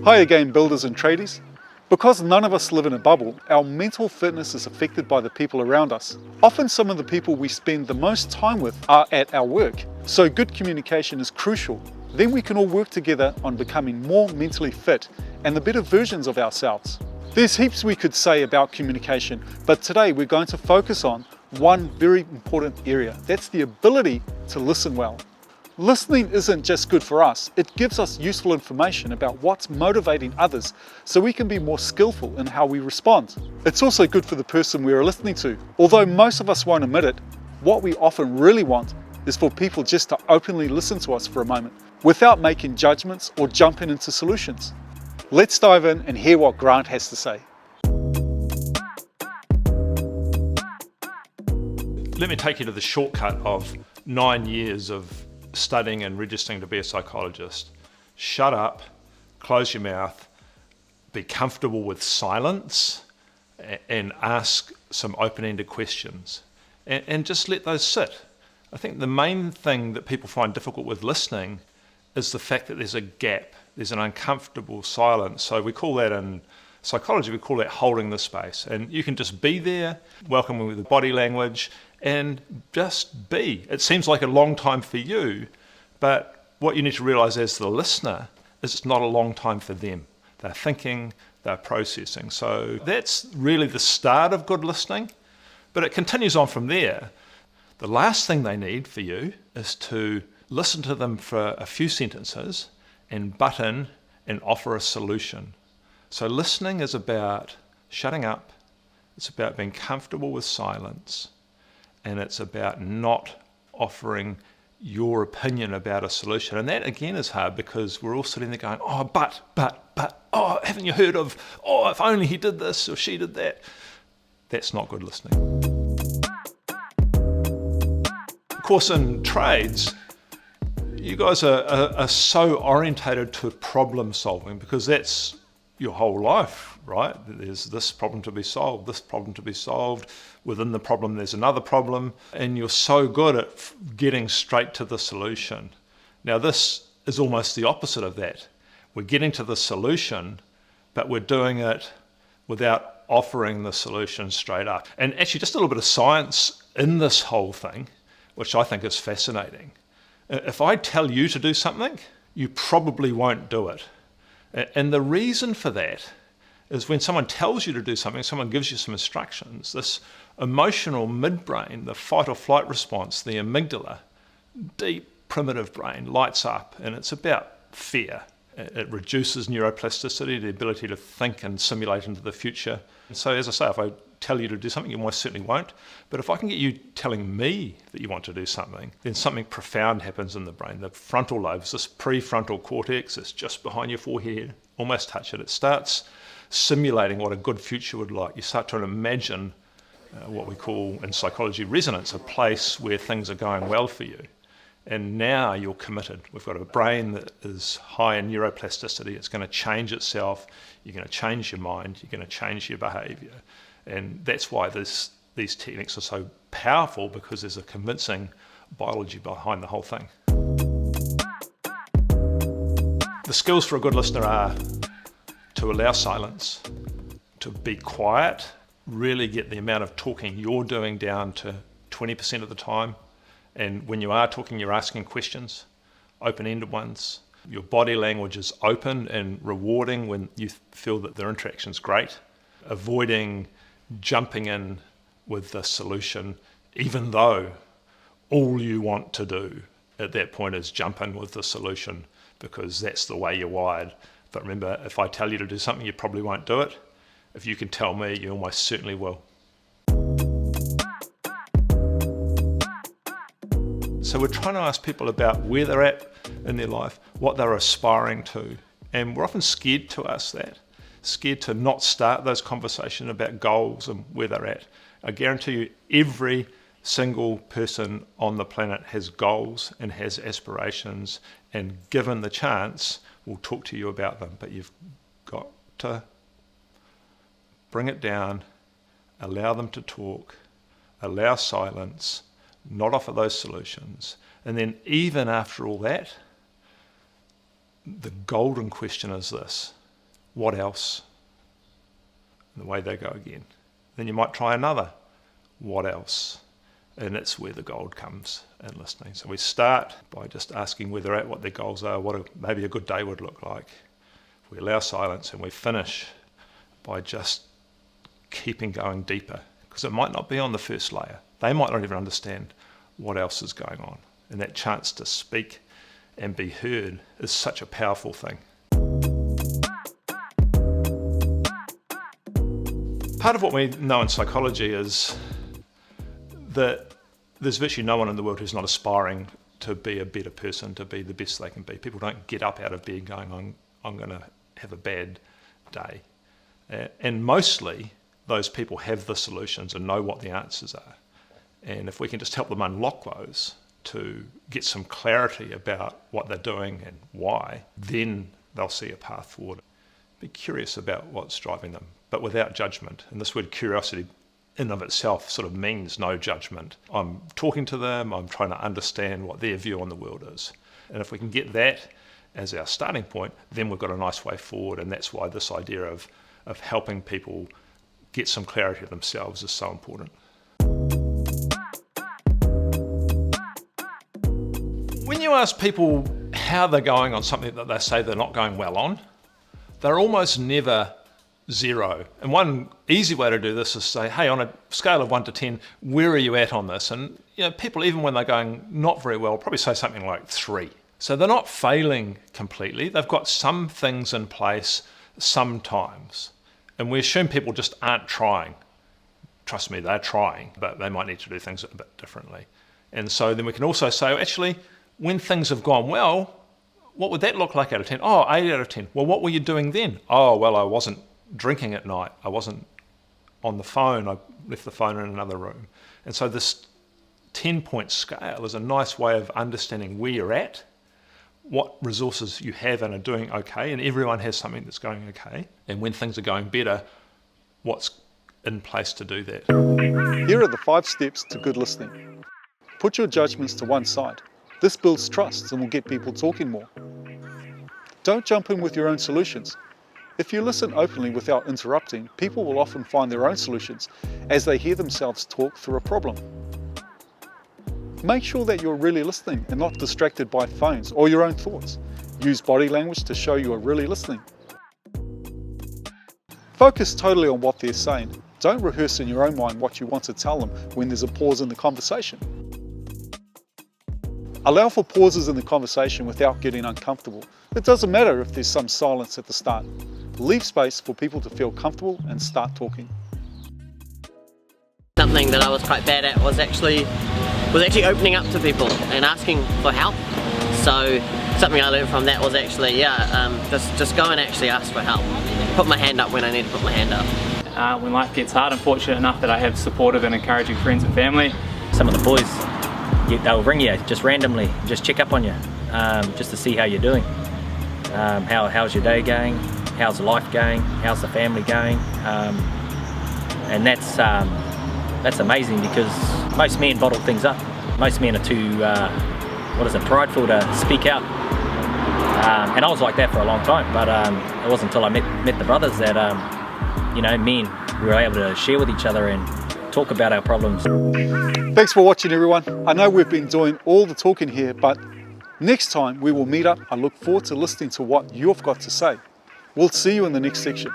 Hi again, builders and tradies. Because none of us live in a bubble, our mental fitness is affected by the people around us. Often some of the people we spend the most time with are at our work, so good communication is crucial. Then we can all work together on becoming more mentally fit and the better versions of ourselves. There's heaps we could say about communication, but today we're going to focus on one very important area. That's the ability to listen well. Listening isn't just good for us, it gives us useful information about what's motivating others so we can be more skillful in how we respond. It's also good for the person we are listening to. Although most of us won't admit it, what we often really want is for people just to openly listen to us for a moment, without making judgments or jumping into solutions. Let's dive in and hear what Grant has to say. Let me take you to the shortcut of 9 years of studying and registering to be a psychologist. Shut up, close your mouth, be comfortable with silence, and ask some open-ended questions. And just let those sit. I think the main thing that people find difficult with listening is the fact that there's a gap, there's an uncomfortable silence. So we call that in psychology, we call that holding the space. And you can just be there, welcoming with the body language, and just be. It seems like a long time for you, but what you need to realize as the listener is it's not a long time for them. They're thinking, they're processing. So that's really the start of good listening, but it continues on from there. The last thing they need for you is to listen to them for a few sentences and butt in and offer a solution. So listening is about shutting up, it's about being comfortable with silence, and it's about not offering your opinion about a solution. And that again is hard because we're all sitting there going, oh, but, oh, haven't you heard of, oh, if only he did this or she did that. That's not good listening. Of course, in trades, you guys are so orientated to problem solving because that's your whole life, right? There's this problem to be solved, this problem to be solved. Within the problem, there's another problem, and you're so good at getting straight to the solution. Now, this is almost the opposite of that. We're getting to the solution, but we're doing it without offering the solution straight up. And actually, just a little bit of science in this whole thing, which I think is fascinating. If I tell you to do something, you probably won't do it. And the reason for that is when someone tells you to do something, someone gives you some instructions, this emotional midbrain, the fight or flight response, the amygdala, deep primitive brain lights up, and it's about fear. It reduces neuroplasticity, the ability to think and simulate into the future. And so as I say, if I tell you to do something, you most certainly won't. But if I can get you telling me that you want to do something, then something profound happens in the brain. The frontal lobes, this prefrontal cortex is just behind your forehead, almost touch it. It starts simulating what a good future would like. You start to imagine what we call in psychology resonance, a place where things are going well for you. And now you're committed. We've got a brain that is high in neuroplasticity. It's going to change itself. You're going to change your mind. You're going to change your behavior. And that's why these techniques are so powerful, because there's a convincing biology behind the whole thing. The skills for a good listener are to allow silence, to be quiet, really get the amount of talking you're doing down to 20% of the time. And when you are talking, you're asking questions, open-ended ones. Your body language is open and rewarding when you feel that their interaction's great. Avoiding jumping in with the solution, even though all you want to do at that point is jump in with the solution, because that's the way you're wired. But remember, if I tell you to do something, you probably won't do it. If you can tell me, you almost certainly will. So we're trying to ask people about where they're at in their life, what they're aspiring to. And we're often scared to ask that, scared to not start those conversations about goals and where they're at. I guarantee you every single person on the planet has goals and has aspirations, and given the chance, will talk to you about them. But you've got to bring it down, allow them to talk, allow silence, not offer those solutions. And then even after all that, the golden question is this: what else? And the way they go again. Then you might try another, what else? And it's where the gold comes in listening. So we start by just asking where they're at, what their goals are, maybe a good day would look like. We allow silence, and we finish by just keeping going deeper, because it might not be on the first layer. They might not even understand what else is going on. And that chance to speak and be heard is such a powerful thing. Part of what we know in psychology is that there's virtually no one in the world who's not aspiring to be a better person, to be the best they can be. People don't get up out of bed going, I'm going to have a bad day. And mostly those people have the solutions and know what the answers are. And if we can just help them unlock those to get some clarity about what they're doing and why, then they'll see a path forward. Be curious about what's driving them, but without judgment. And this word curiosity in of itself sort of means no judgment. I'm talking to them, I'm trying to understand what their view on the world is. And if we can get that as our starting point, then we've got a nice way forward. And that's why this idea of helping people get some clarity of themselves is so important. When you ask people how they're going on something that they say they're not going well on, they're almost never zero. And one easy way to do this is say, hey, on a scale of 1 to 10, where are you at on this? And people, even when they're going not very well, probably say something like 3. So they're not failing completely. They've got some things in place sometimes. And we assume people just aren't trying. Trust me, they're trying, but they might need to do things a bit differently. And so then we can also say, actually, when things have gone well, what would that look like out of 10? Oh, 8 out of 10. Well, what were you doing then? Oh, well, I wasn't drinking at night. I wasn't on the phone. I left the phone in another room. And so this 10-point scale is a nice way of understanding where you're at, what resources you have and are doing okay, and everyone has something that's going okay. And when things are going better, what's in place to do that? Here are the 5 steps to good listening. Put your judgments to one side. This builds trust and will get people talking more. Don't jump in with your own solutions. If you listen openly without interrupting, people will often find their own solutions as they hear themselves talk through a problem. Make sure that you're really listening and not distracted by phones or your own thoughts. Use body language to show you are really listening. Focus totally on what they're saying. Don't rehearse in your own mind what you want to tell them when there's a pause in the conversation. Allow for pauses in the conversation without getting uncomfortable. It doesn't matter if there's some silence at the start. Leave space for people to feel comfortable and start talking. Something that I was quite bad at was actually opening up to people and asking for help. So something I learned from that was actually, just go and actually ask for help. Put my hand up when I need to put my hand up. When life gets hard, I'm fortunate enough that I have supportive and encouraging friends and family. Some of the boys, they'll ring you just randomly, just check up on you, just to see how you're doing. How's your day going? How's life going? How's the family going? And that's amazing, because most men bottle things up. Most men are too, prideful to speak out. And I was like that for a long time, but it wasn't until I met the brothers that, men were able to share with each other and talk about our problems. Thanks for watching, everyone. I know we've been doing all the talking here, but next time we will meet up. I look forward to listening to what you've got to say. We'll see you in the next section.